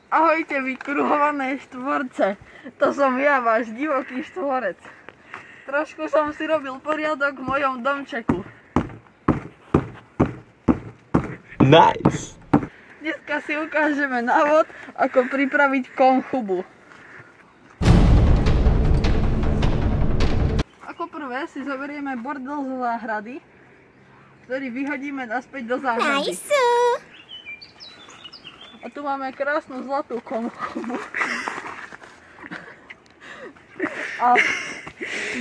Ahojte vy kruhované štvorce, to som ja, váš divoký štvorec. Trošku som si robil poriadok v mojom domčeku. Nice! Dneska si ukážeme návod, ako pripraviť konchubu. Ako prvé si zoberieme bordel zo záhrady, ktorý vyhodíme naspäť do záhrady. Nice. A tu máme krásnu zlatú konchubu. A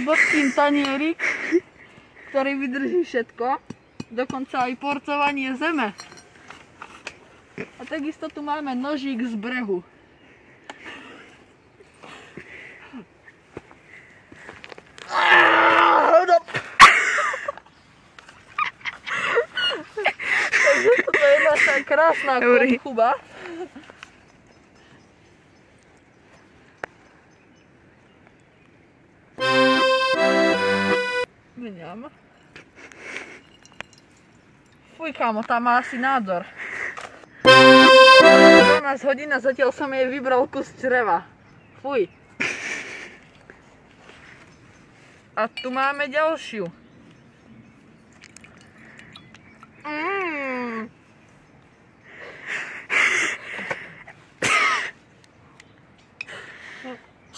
bodkým tanierik, ktorý vydrží všetko, dokonca aj porcovanie zeme. A takisto tu máme nožík z brehu. Takže toto je naša krásna konchuba. Mňam. Fuj, kámo, tá má asi nádor. 12 hodín a zatiaľ som jej vybral kus čreva. Fuj. A tu máme ďalšiu.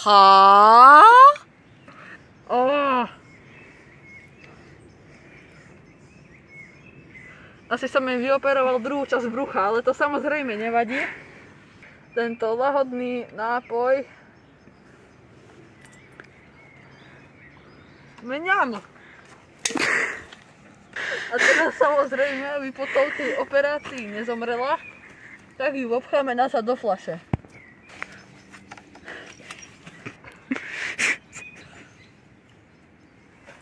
Ha? Asi som jej vyoperoval druhú časť brucha, ale to samozrejme nevadí. Tento lahodný nápoj. Mňam! A teraz samozrejme, aby po tej operácii nezomrela, tak ju obcháme nazad do fľaše.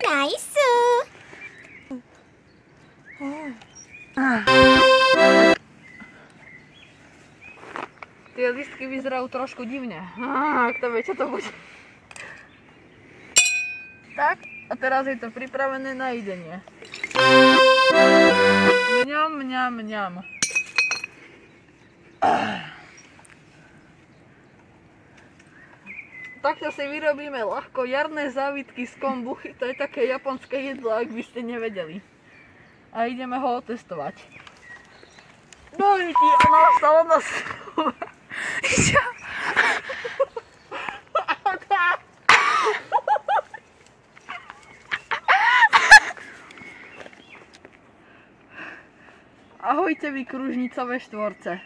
Nice. Tie listky vyzerajú trošku divne. Kto vie, čo to bude. Tak, a teraz je to pripravené na jedenie. Mňam, mňam, mňam. Takto si vyrobíme ľahko jarné závitky z kombuchy. To je také japonské jedlo, ak by ste nevedeli. A ideme ho otestovať. Dojiti a nastalo na stole. Ahojte vy kružnicové štvorce.